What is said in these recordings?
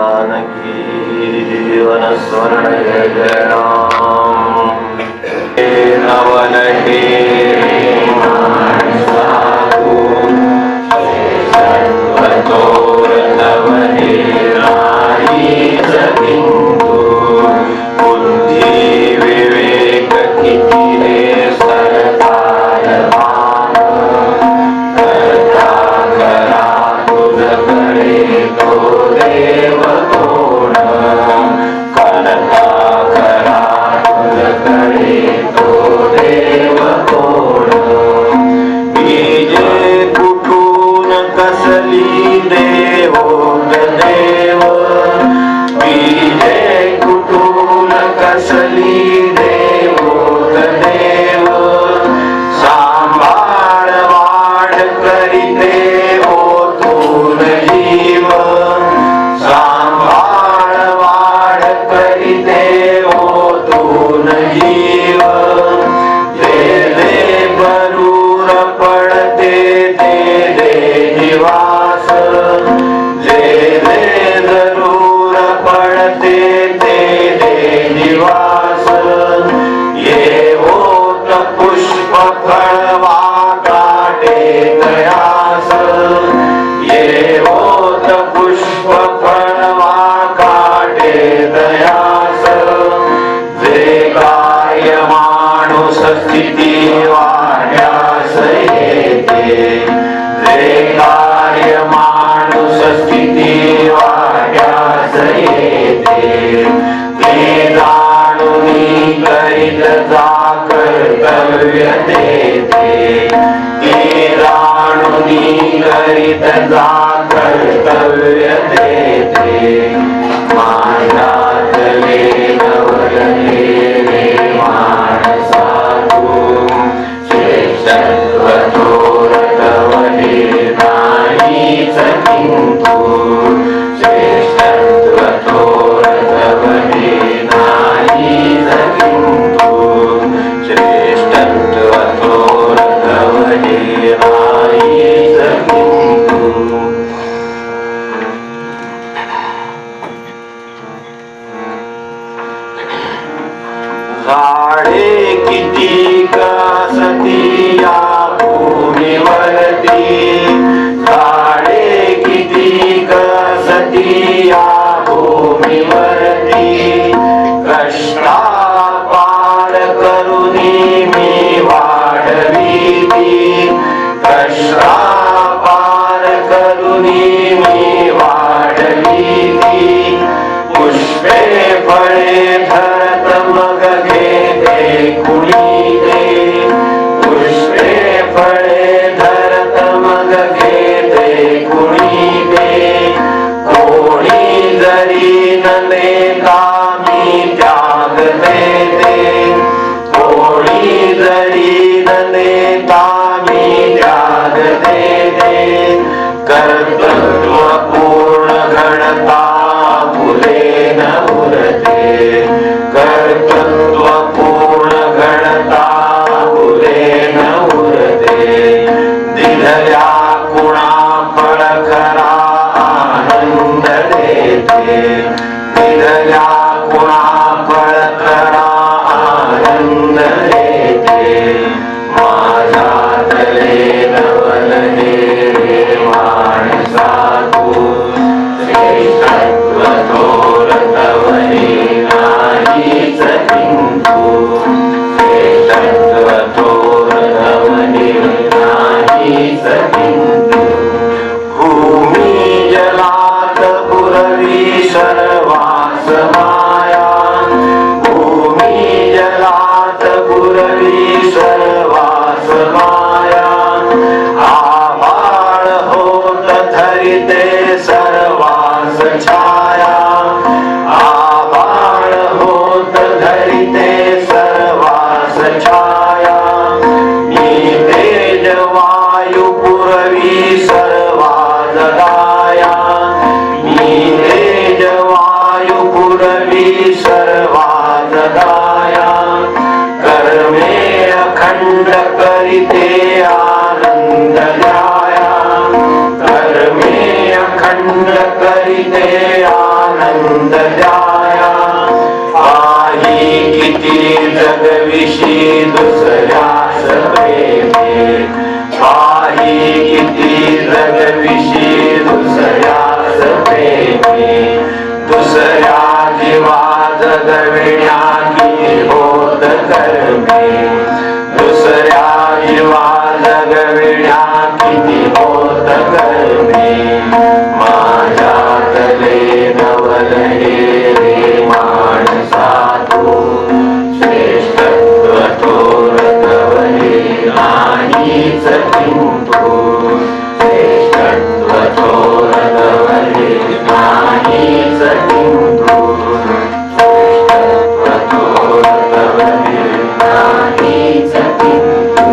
जानकी जीवन स्वर्ण जय जय राम नवन हे बुद्धि विवेक किती रे सरकार करता करा तुझकडे तो देव कोण करता करा तुझकडे तो देव कोण बीजे कुठून कसली देव देव बीजे कुठून कसली देव देव सांभाळ वाढ करीते ओतून जीव सांभाळ वाढ करीते ओतून जीव जे जे बरूर पडते ते दे निवास जे जे जरूर पडते ते दे निवास ये ओत पुष्प फळवा काटे तयास ये ओत पुष्प फळवा काटे तयास जे काय माणूस स्थिती वाढ्यास येते जे काय माणूस स्थिती वाढ्यास येते ते जाणून करीत जा कर्तव्य देते ते जाणून करीत जा कर्तव्य देते माझ्यातले नवले रे माणसा तू श्रेष्ठत्व थोरतवले नाहीच किंतु श्रेष्ठत्व थोरतवले नाहीच किंतु श्रेष्ठत्व थोरतवले नाहीच किंतु झाडे किती कसती या भूमीवरती झाडे किती कसती या भूमीवरती कष्टापार करुनी मी वाढविती कष्टापार करुनी मी वाढविती पुष्पे फळे धरत मग घेते कुणी दे पुष्पे फळे धरत मग घेते कुणी दे कोणी जरी न देता मी त्याग देते कोणी जरी न देता मी त्याग देते कर्तृत्व पूर्ण घडता फुले न उरते कर्तृत्व पूर्ण घडता फुले न उरते दिधल्या कुणा फळ खरा आनंद देते दिधल्या कुणा फळ खरा आनंद देते माझ्यातले नवलने रे माणसा तू श्रेष्ठत्व थोरतवले नाहीच किंतु श्रेष्ठत्व थोरतवले नाहीच किंतु भूमी जलात पुरवी सर्वास माया भूमी जलात पुरवी सर्वास माया आभाळ होत धरिते सर्वास छाया आभाळ होत धरिते सर्वास छाया मी तेज वायू पुरवी सर्वा जगाया मी तेज वायू पुरवी सर्वा जगाया कर्मे अखंड करिते आनंद द्याया कर्मे अखंड करिते आनंद दुसऱ्यास प्रेमे काही किती जगविषयी दुसऱ्यास प्रेमे दुसऱ्या जीवा जगविण्या की होत कर्मे दुसऱ्या जीवा जगविण्या किती होत कर्मे माझ्यातले नवलहे रे माणसा तू श्रेष्ठत्व थोरतवहे नाहीच किंतु श्रेष्ठत्व थोरतवहे नाहीच किंतु श्रेष्ठत्व थोरतवहे नाहीच किंतु.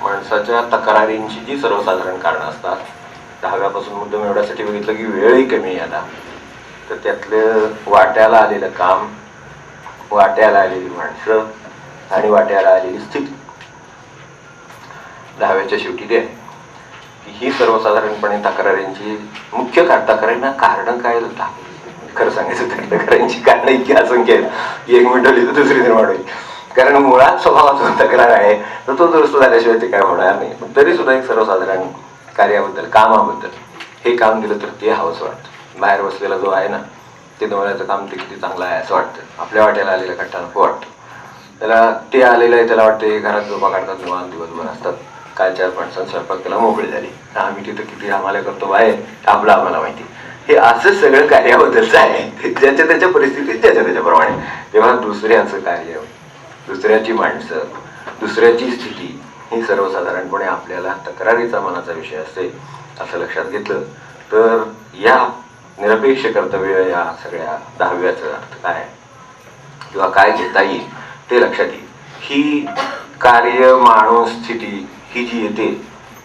माणसाच्या तक्रारींची जी सर्वसाधारण कारणं असतात, 10व्यापासून मुद्दाम एवढ्यासाठी बघितलं की वेळही कमी आला, तर त्यातलं वाट्याला आलेलं काम, वाट्याला आलेली माणसं आणि वाट्याला आलेली स्थिती, 10व्याच्या शेवटी ते आहे की ही सर्वसाधारणपणे तक्रारींची मुख्य तक्रारींना कारण काय होता. खरं सांगायचं तर तक्रारींची कारणं इतकी असंख्य आहेत की एक मिनिट लिहिलं दुसरी निर्माण होईल. कारण मुळात स्वभावाचा तक्रार आहे तर तो दुरुस्त झाल्याशिवाय ते काय होणार नाही. पण तरी सुद्धा एक सर्वसाधारण कार्याबद्दल, कामाबद्दल, हे काम दिलं तर ते हवंच वाटतं. बाहेर बसलेला जो आहे ना, ते दोन्याचं काम ते किती चांगलं आहे असं वाटतं. आपल्या वाट्याला आलेला कट्टा नको वाटतं. त्याला ते आलेलं आहे, त्याला वाटते घरात झोपा काढतात, निवांत दिवसभर असतात, कालच्या माणसांनी स्वयंपाक केला, मोकळी झाली, आम्ही तिथं किती आम्हाला करतो बाहेर आपलं आम्हाला माहिती. हे असं सगळं कार्याबद्दलचं आहे, ज्याच्या त्याच्या परिस्थितीत त्याच्या त्याच्याप्रमाणे. तेव्हा दुसऱ्याचं कार्य, दुसऱ्याची माणसं, दुसऱ्याची स्थिती ही सर्वसाधारणपणे आपल्याला तक्रारीचा मनाचा विषय असते असं लक्षात घेतलं तर या निरपेक्ष कर्तव्य या सगळ्या 10व्याचा अर्थ काय किंवा काय घेता येईल ते लक्षात येईल. ही कार्य, माणूस, स्थिती ही जी येते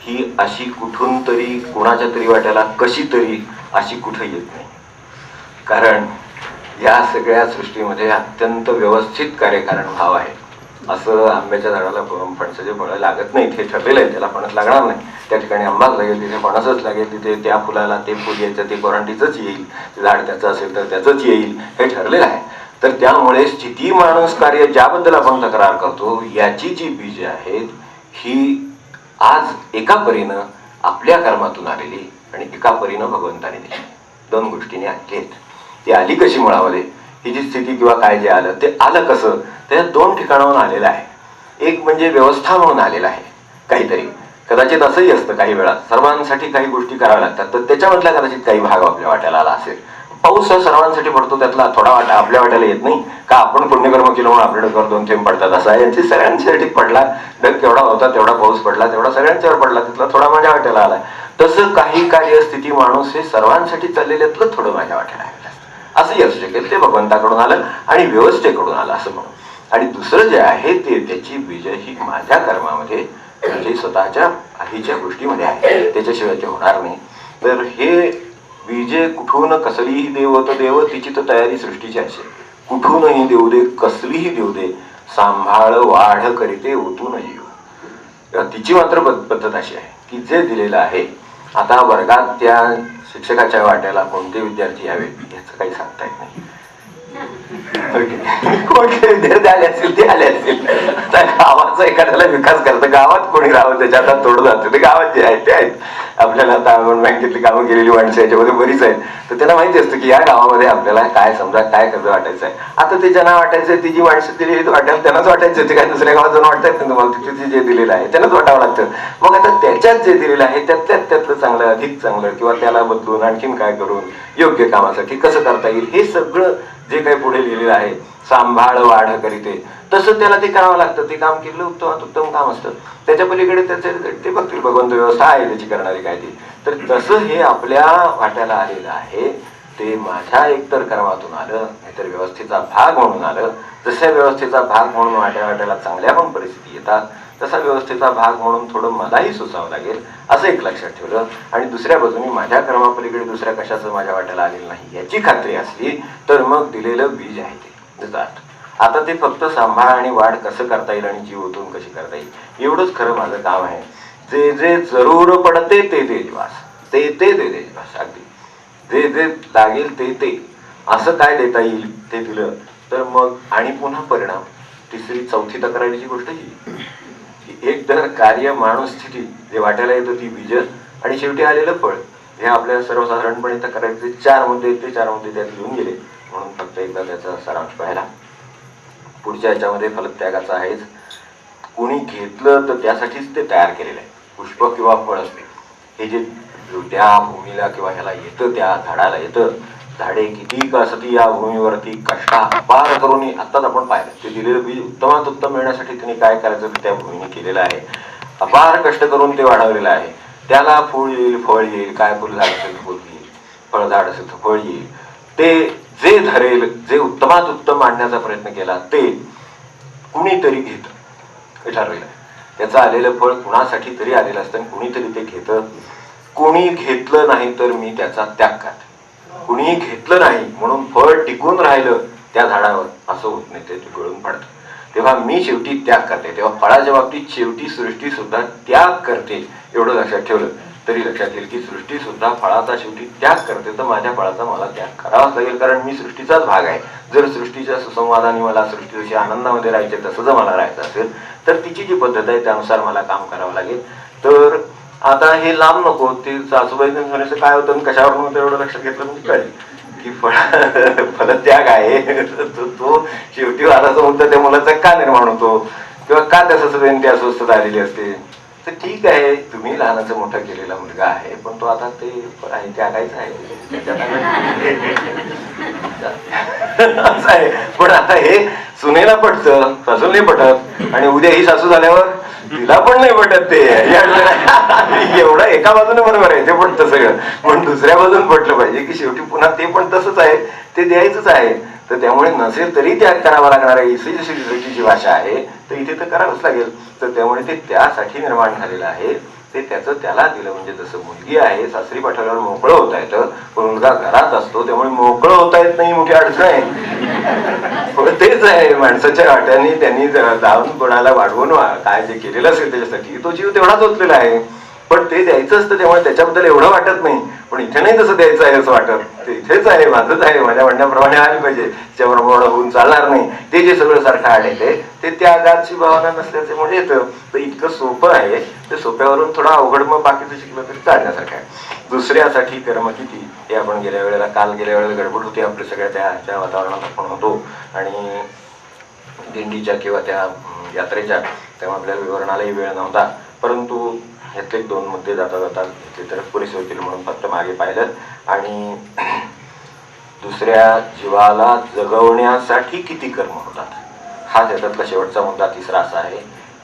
ही अशी कुठून तरी कुणाच्या तरी वाट्याला कशी तरी अशी कुठं येत नाही. कारण या सगळ्या सृष्टीमध्ये अत्यंत व्यवस्थित कार्यकारण भाव आहे. असं आंब्याच्या झाडाला फणसाचे फळं लागत नाहीत हे ठरलेलं आहे, त्याला फणस लागणार नाही. त्या ठिकाणी आंबाच लागेल तिथे फणसच लागेल, तिथे त्या फुलाला ते फुल यायचं ते कोरांटीचंच येईल, ते झाड त्याचं असेल तर त्याचंच येईल हे ठरलेलं आहे. तर त्यामुळे स्थिती, माणूस, कार्य ज्याबद्दल आपण तक्रार करतो याची जी बीज आहेत ही आज एका परीनं आपल्या कर्मातून आलेली आणि एका परीनं भगवंताने दिली. दोन गोष्टीने आली आहेत. ती आली कशी मुळामध्ये, ही जी स्थिती किंवा काय जे आलं ते आलं कसं, त्या 2 ठिकाणाहून आलेलं आहे. एक म्हणजे व्यवस्था म्हणून आलेलं आहे काहीतरी. कदाचित असंही असतं काही वेळा सर्वांसाठी काही गोष्टी कराव्या लागतात, तर त्याच्यामधला कदाचित काही भाग आपल्या वाट्याला आला असेल. पाऊस हा सर्वांसाठी पडतो, त्यातला थोडा वाटा आपल्या वाट्याला येत नाही का, आपण पुण्यकर्म केलं म्हणून आपल्या डोक्यावर 2 थेंब पडतात असं आहे. यांची सगळ्यांसाठी पडला, ढग केवढा होता तेवढा पाऊस पडला, तेवढा सगळ्यांच्यावर पडला, तिथला थोडा माझ्या वाट्याला आला. तसं काही कार्य, स्थिती, माणूस हे सर्वांसाठी चाललेल्यातलं थोडं माझ्या वाट्याला आलेलं असंही असू शकेल. ते भगवंताकडून आलं आणि व्यवस्थेकडून आलं असं म्हणून. आणि दुसरं जे आहे ते त्याची बीज ही माझ्या कर्मामध्ये म्हणजे स्वतःच्या आधीच्या गोष्टीमध्ये आहे, त्याच्याशिवाय ते होणार नाही. तर हे बीजे कुठून कसलीही देव तर देव, तिची तर तयारी सृष्टीची असेल. कुठूनही देऊ दे, कसलीही देऊ दे, सांभाळ वाढ करीते ओतून येऊ. तिची मात्र पद्धत अशी आहे की जे दिलेलं आहे, आता वर्गात त्या शिक्षकाच्या वाट्याला कोणते विद्यार्थी यावेत याचं काही सांगता येत नाही. कोणते विद्यार्थी आले असतील ते आले असतील. आता गावाचा एखाद्याला विकास करतं, गावात कोणी राहावं त्याच्या हातात तोडून जातं, ते गावात जे आहेत ते आहेत. आपल्याला आता आपण बँकेतली कामं केलेली माणसं याच्यामध्ये बरीच आहेत, तर त्यांना माहिती असतं की या गावामध्ये आपल्याला काय समजा काय कर्ज वाटायचं आहे. आता ते ज्यांना वाटायचं ती जी माणसं दिलेली वाटायला त्यांनाच वाटायचं, ते काय दुसऱ्या गावात जाऊन वाटतात ना तुम्हाला, तिथे जे दिलेलं आहे त्यांनाच वाटावं लागतं. मग आता त्याच्यात जे दिलेलं आहे त्यातलं चांगलं, अधिक चांगलं किंवा त्याला बदलून आणखीन काय करून योग्य कामासाठी कसं करता येईल हे सगळं जे काही पुढे लिहिलेलं आहे, सांभाळ वाढ करीते, तसं त्याला ते करावं लागतं. ते काम केलं उत्तम काम असतं. त्याच्या पलीकडे ते बघतील भगवंत, व्यवस्था आहे त्याची करणारी काय ती. तर तसं हे आपल्या वाट्याला आलेलं आहे, ते माझ्या एकतर कर्मातून आलं, नाहीतर व्यवस्थेचा भाग म्हणून आलं. जशा व्यवस्थेचा भाग म्हणून वाट्याला चांगल्या पण परिस्थिती येतात, तसा व्यवस्थेचा भाग म्हणून थोडं मलाही सुचावं लागेल असं एक लक्षात ठेवलं. आणि दुसऱ्या बाजूने माझ्या कर्मापलीकडे दुसऱ्या कशाचं माझ्या वाट्याला आलेलं नाही याची खात्री असली तर मग दिलेलं बीज आहे ते जात. आता ते फक्त सांभाळ आणि वाढ कसं करता येईल आणि जीव ओतून कशी करता येईल एवढंच खरं माझं काम आहे. जे जे जरूर पडते ते देजवास, ते देजवास, अगदी जे जे लागेल ते असं काय देता येईल ते दिलं तर मग आणि पुन्हा परिणाम तिसरी चौथी तक्रारीची गोष्ट ही एक तर कार्य माणूस स्थिती जे वाटायला येतं ती बीज आणि शेवटी आलेलं फळ हे आपल्या सर्वसाधारणपणे तक्रारीचे 4 मुद्दे ते 4 मुद्दे त्यात लिहून गेले. म्हणून फक्त एकदा त्याचा सारांश पाहिला. पुढच्या याच्यामध्ये फलत्यागाचा आहेच. कोणी घेतलं तर त्यासाठीच ते तयार केलेलं आहे. पुष्प किंवा फळ असते हे जे त्या भूमीला किंवा ह्याला येतं, त्या झाडाला येतं. झाडे किती का असती या भूमीवरती कष्टा अपार करून आत्ताच आपण पाहिलं ते दिलेलं बीज उत्तमात उत्तम मिळण्यासाठी त्यांनी काय करायचं त्या भूमीने केलेलं आहे. अपार कष्ट करून ते वाढवलेलं आहे. त्याला फूल येईल, फळ येईल. काय फुल झाड असेल फुल येईल, फळझाड असेल तर फळ येईल. ते जे धरेल, जे उत्तमात उत्तम आणण्याचा प्रयत्न केला ते कुणीतरी घेतं हे ठरलेलं आहे. त्याचं आलेलं फळ कुणासाठी तरी आलेलं असतं आणि कुणीतरी ते घेतं. कोणी घेतलं नाही तर मी त्याचा त्याग करते. कुणी घेतलं नाही म्हणून फळ टिकून राहिलं त्या झाडावर असं होत नाही, ते गळून पडतं. तेव्हा मी शेवटी त्याग करते. तेव्हा फळाच्या बाबतीत शेवटी सृष्टी सुद्धा त्याग करते. एवढं लक्षात ठेवलं तरी लक्षात येईल की सृष्टी सुद्धा फळाचा शेवटी त्याग करते. तर माझ्या फळाचा मला त्याग करावाच लागेल, कारण मी सृष्टीचाच भाग आहे. जर सृष्टीच्या सुसंवादाने मला सृष्टीच्या आनंदामध्ये राहायचे तसं जर मला राहायचं असेल तर तिची जी पद्धत आहे त्यानुसार मला काम करावं लागेल. तर आता हे लांब नको, ते सासूबाईचं म्हणायचं काय होतं कशावर नव्हतं एवढं लक्षात घेतलं म्हणजे कळेल की फलत्याग आहे. तो शेवटी वादाचा मुद्दा त्या मुलाचा का निर्माण होतो किंवा का त्या सासूबाईंनी ती अस्वस्थता आलेली असते. तर ठीक आहे, तुम्ही लहानाचं मोठा केलेला मुलगा आहे, पण तो आता ते आहे त्यागायचं आहे असं आहे. पण आता हे सुनेला पटतं, सासूला नाही पटत, आणि उद्या ही सासू झाल्यावर तिला पण नाही पटत. ते एवढं एका बाजूने बरोबर आहे, ते पटतं सगळं, पण दुसऱ्या बाजून पटलं पाहिजे की शेवटी पुन्हा ते पण तसंच आहे, ते द्यायचंच आहे. तर त्यामुळे नसेल तरी त्याग करावा लागणार आहे. इथे जशी जी भाषा आहे तर इथे तर करावंच लागेल. तर त्यामुळे ते त्यासाठी निर्माण झालेलं आहे. ते त्याचं त्याला दिलं. म्हणजे जसं मुलगी आहे सासरी पाठवल्यावर मोकळं होता येतं, पण मुलगा घरात असतो त्यामुळे मोकळं होता येत नाही, मोठी अडचण आहे. तेच आहे माणसाच्या वाट्याने त्यांनी जाऊन कोणाला वाढवून काय जे केलेलं असेल त्याच्यासाठी तो जीव तेवढाच ओतलेला आहे. पण ते द्यायचं असतं त्यामुळे त्याच्याबद्दल एवढं वाटत नाही. पण इथे नाही तसं द्यायचं आहे असं वाटत. ते इथेच आहे, माझंच आहे, माझ्या म्हणण्याप्रमाणे आले पाहिजे, त्याच्याप्रमाणे होऊन चालणार नाही. ते जे सगळं सारखं आढळते ते त्यागाची भावना नसल्याच्यामुळे येतं. तर इतकं सोपं आहे, ते सोप्यावरून थोडं अवघड मग बाकीचं शिकलं तरी चालण्यासारखं आहे. दुसऱ्यासाठी कर्म किती हे आपण गेल्या वेळेला गडबड होती आपल्या सगळ्या त्या वातावरणात आपण होतो, आणि दिंडीच्या किंवा त्या यात्रेच्या तेव्हा आपल्याला विवरणालाही वेळ नव्हता. परंतु ह्यातले 2 मुद्दे जाता घेतले तर पुरेसे होतील म्हणून फक्त मागे पाहिलं. आणि दुसऱ्या जीवाला जगवण्यासाठी किती कर्म होतात हा त्याच्यातला शेवटचा मुद्दा. तिसरा असा आहे,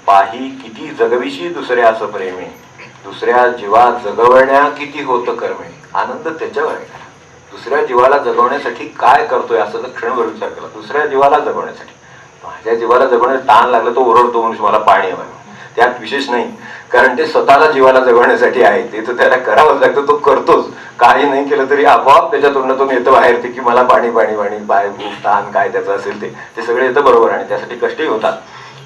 पाही किती जगविशी दुसऱ्या असं प्रेमे, दुसऱ्या जीवा जगवण्या किती होतं कर्मे. आनंद त्याच्यावर आहे. दुसऱ्या जीवाला जगवण्यासाठी काय करतोय असं क्षणभर विचार केला. दुसऱ्या जीवाला जगवण्यासाठी, माझ्या जीवाला जगवण्याचं ताण लागलं तो ओरडतो म्हणून मला पाणी हवं, त्यात विशेष नाही, कारण ते स्वतःला जीवाला जगवण्यासाठी आहे. ते तर त्याला करावंच लागतं, तो करतोच. काही नाही केलं तरी आपोआप त्याच्या तोंडातून येतं बाहेर ते की मला पाणी पाणी पाणी, पाय भूक ताण काय त्याचं असेल ते सगळं येतं बरोबर, आणि त्यासाठी कष्टही होतात.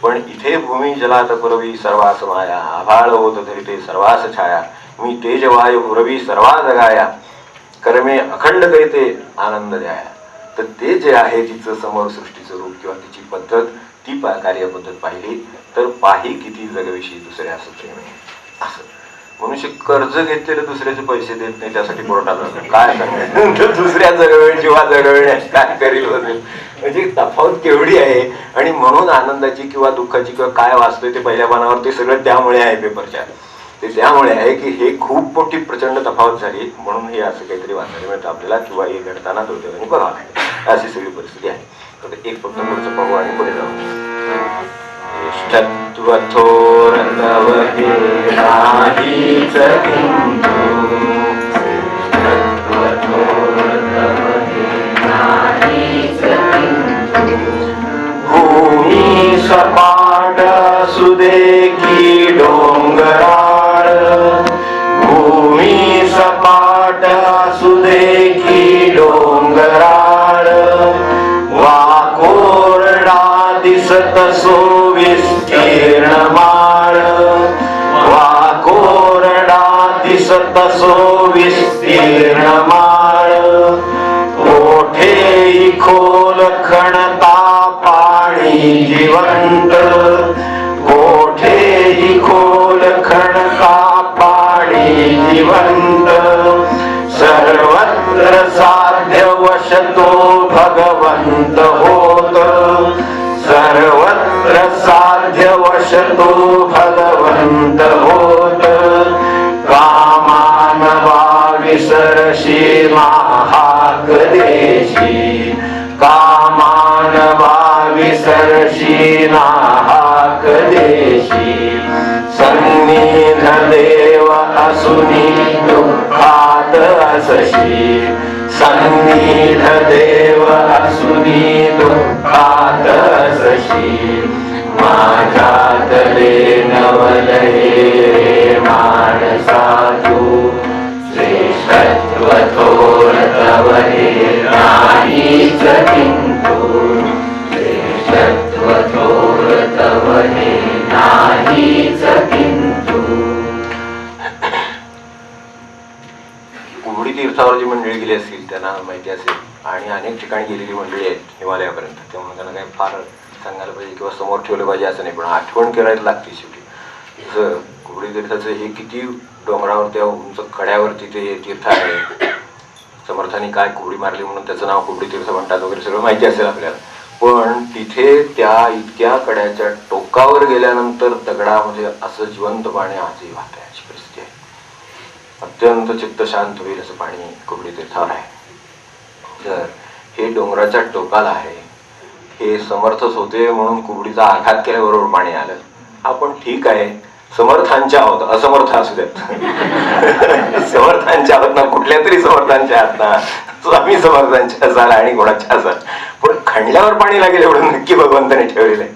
पण इथे भूमी जलात पुरवी सर्वास माया, आभाळ होत तरी ते सर्वास छाया, मी तेज वायू पुरवी सर्वा जगाया, कर्मे अखंड करीते आनंद द्याया. तर ते जे आहे तिचं समोर सृष्टीचं रूप किंवा तिची पद्धत, ती कार्यपद्धत पाहिली तर पाही किती जगविषयी दुसऱ्या असं प्रेम आहे. असं मनुष्य कर्ज घेतलेले दुसऱ्याचे पैसे देत नाही, त्यासाठी कोर्टात जातो. काय सांगायचं, दुसऱ्या जगवेळ जीवा जगविण्यास काय करील बसेल. म्हणजे तफावत केवढी आहे. आणि म्हणून आनंदाची किंवा दुःखाची किंवा काय वाचतोय ते पहिल्या पानावर ते सगळं त्यामुळे आहे पेपरच्या. ते त्यामुळे आहे की हे खूप मोठी प्रचंड तफावत झाली, म्हणून हे असं काहीतरी वाचायला मिळतं आपल्याला, किंवा हे घडताना दुर्दैवाने बघावं लागेल. अशी सगळी परिस्थिती आहे. तर एक फक्त पुढचं पाहू आणि पुढे जाऊ. इष्टत्वथोर तवके नाहीच किंतु, भूमी सपाट सुदे की डोंगराळ, भूमी सपाट सुदे की डोंगराळ, वाकोरडा दिसत सो विस्तीर्ण माळ, वाकोरडा दिसत सो विस्तीर्ण माळ, ओठे खोल खणता पाणी जीवन सर्वत्र साध्य वश तो भगवंत होत, सर्वत्र साध्य वश तो भगवंत होत, कामानवा विसरशी महाग देशी, कामानवा विसरशी नाहाक देशी, सन्निध देव असुनी दुःखात असशी, सन्निध देव असुनी दुःखात असशी, माझ्यातले नवलहे रे मानसा तू, श्रेष्ठत्व थोर तव हे नाहीच किंतु, श्रेष्ठत्व थोर तव हे नाहीच किंतु. कुंभडी तीर्थावर जी मंडळी गेली असतील त्यांना माहिती असेल, आणि अनेक ठिकाणी गेलेली मंडळी आहेत हिमालयापर्यंत, त्यामुळे त्यांना काही फार सांगायला पाहिजे किंवा समोर ठेवलं पाहिजे असं नाही, पण आठवण करायला लागते शेवटी. जसं कुंभडी तीर्थाचं हे किती डोंगरावर त्या उंच कड्यावरती ते तीर्थ आहे, समर्थांनी काय कुबडी मारली म्हणून त्याचं नाव कुबडी तीर्थ म्हणतात वगैरे सगळं माहिती असेल आपल्याला. पण तिथे त्या इतक्या कड्याच्या टोकावर गेल्यानंतर दगडामध्ये असं जिवंत पाणी आजही वाहत आहे, अशी परिस्थिती आहे. अत्यंत चित्त शांत होईल असं पाणी कुबडी तीर्थावर आहे. तर हे डोंगराच्या टोकाला आहे, हे समर्थच होते म्हणून कुबडीचा आघात केल्याबरोबर पाणी आलं. आपण ठीक आहे, समर्थांच्या आहोत, असमर्थ असू द्यात, समर्थांच्या आहोत ना, कुठल्या तरी समर्थांच्या आहात ना, स्वामी समर्थांच्या असाल आणि कोणाच्या असाल, पण खणल्यावर पाणी लागेल एवढं नक्की भगवंताने ठेवलेलं आहे.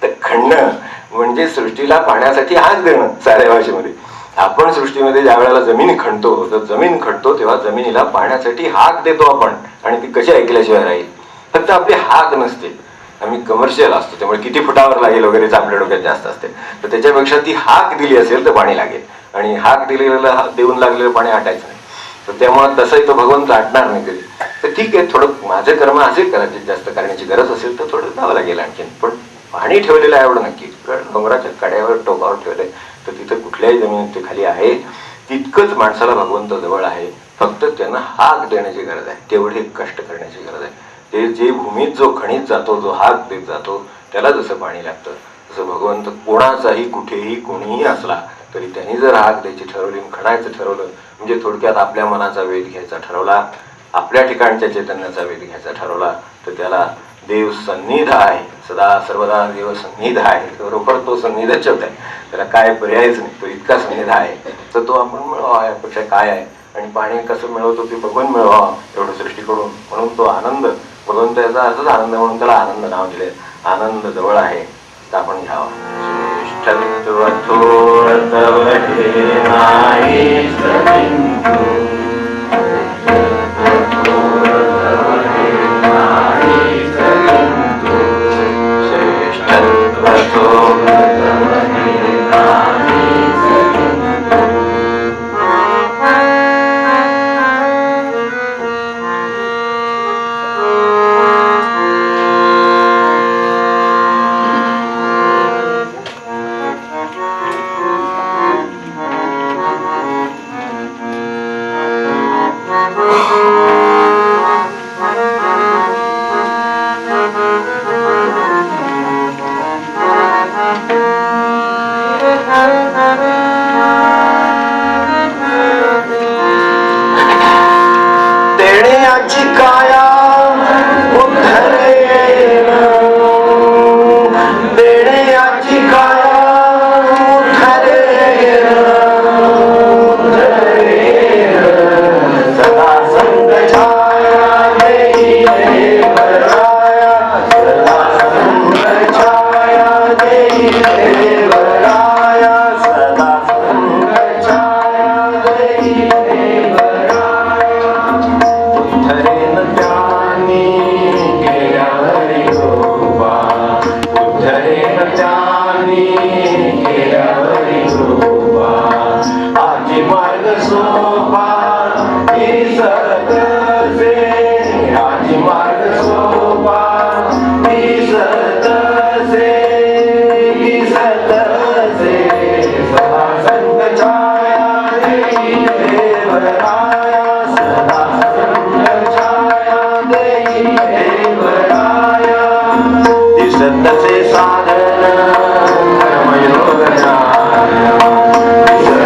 तर खणणं म्हणजे सृष्टीला पाण्यासाठी हात देणं. साऱ्या भाषेमध्ये आपण सृष्टीमध्ये ज्या वेळेला जमीन खणतो, तर जमीन खणतो तेव्हा जमिनीला पाण्यासाठी हाक देतो आपण, आणि ती कशी ऐकल्याशिवाय राहील. फक्त आपली हाक नसते, आम्ही कमर्शियल असतो त्यामुळे किती फुटावर लागेल वगैरे आपल्या डोक्यात जास्त असते. तर त्याच्यापेक्षा ती हाक दिली असेल तर पाणी लागेल, आणि हाक दिलेलं देऊन लागलेलं पाणी आटायचं नाही. तर त्यामुळे तसंही तो भगवंत आटणार नाही कधी. तर ठीक आहे, थोडं माझे कर्म असे कदाचित जास्त करण्याची गरज असेल तर थोडं जावं लागेल आणखीन, पण पाणी ठेवलेलं आहे एवढं नक्की. डोंगराच्या कड्यावर टोकावर ठेवलंय, तर तिथं कुठल्याही जमिनीत ते खाली आहे, तितकंच माणसाला भगवंत जवळ आहे. फक्त त्यांना हाक देण्याची गरज आहे, तेवढे कष्ट करण्याची गरज आहे. ते जे भूमीत जो खणीत जातो, जो हाक देत जातो, त्याला जसं पाणी लागतं, तसं भगवंत कोणाचाही कुठेही कोणीही असला तरी त्यांनी जर हाक द्यायची ठरवली, खणायचं ठरवलं, म्हणजे थोडक्यात आपल्या मनाचा वेध घ्यायचा ठरवला, आपल्या ठिकाणच्या चैतन्याचा वेध घ्यायचा ठरवला, तर त्याला देव सन्निध आहे, सदा सर्वदा देव सन्निध आहे. बरोबर तो सन्निधच होत आहे, त्याला काय पर्यायच नाही, तो इतका सन्निध आहे. तर तो आपण मिळवा यापेक्षा काय आहे, आणि पाणी कसं मिळवतो ते बघून मिळवा एवढं सृष्टीकडून. म्हणून तो आनंद, भगवंत याचा अर्थच आनंद म्हणून त्याला आनंद नाव दिले. आनंद जवळ आहे तर आपण घ्यावा. श्रेष्ठत्व थोर तव हे नाहीच किंतु, श्रेष्ठत्व थोर तव हे नाहीच किंतु. देण्याची काया उद्धरेन, देण्याची काया उद्धरेन, सदा संग छाया देई देवराया, सदा संग छाया देई देवराया, सदा संग छाया देई देवराया. उद्धरेन त्यानी केल्या हरी कृपा, उद्धरेन त्यानी केल्या हरी कृपा, आजी मार्ग सोपा ही सतसे, आजी मार्ग सोपा ही सतसे, ही सतसे, सदा संग छाया देई देवराया, सदा संग तसे साधन कर्मयोग ज्ञान,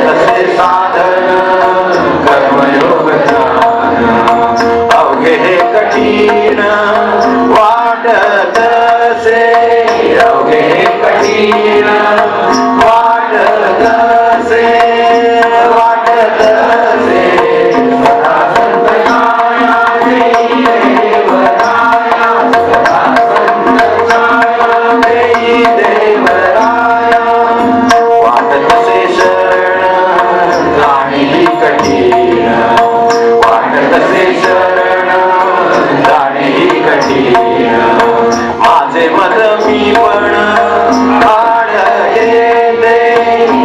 तसे साधन कर्मयोग ज्ञान, अवघे हे कठीण वाटत से, अवघे हे कठीण वाटत से, वाटत से, सदा संत छाया देई देवराया, सदा संत छाया देई देवराया, वाटत से शरण जाणी कठीण, वाटत से शरण जाणी कठीण, माझे मत मी पण आड येते,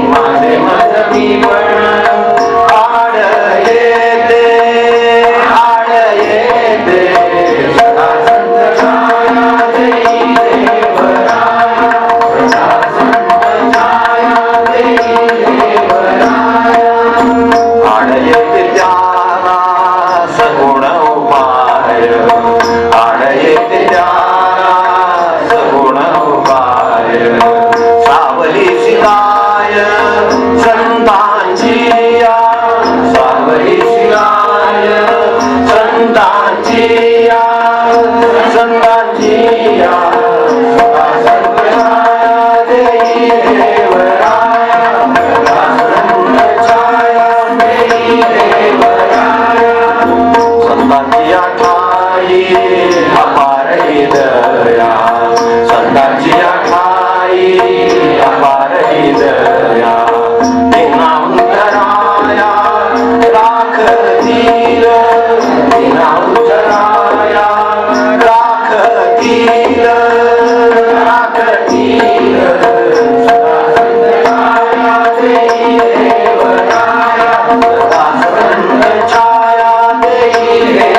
माझे मत मी पण आड येते, आड येते, सदा संत छाया देई देवराया, सदा संत छाया देई देवराया, आड येते त्याला सगुण उपाय, आड येते त्याला सगुण उपाय, सावली सिगाय संतांची या, सावली सिगाय संतांची या, संतांची या, सदा संत छाया देई देवराया, सदा संत छाया देई देवराया, संतांची आठाई अपार दया, संतांची आठाई अपार दया, दीनांतराया राखतील, दीनांतराया राखतील, राखतील, सदा संत छाया देई देवराया, सदा संत छाया देई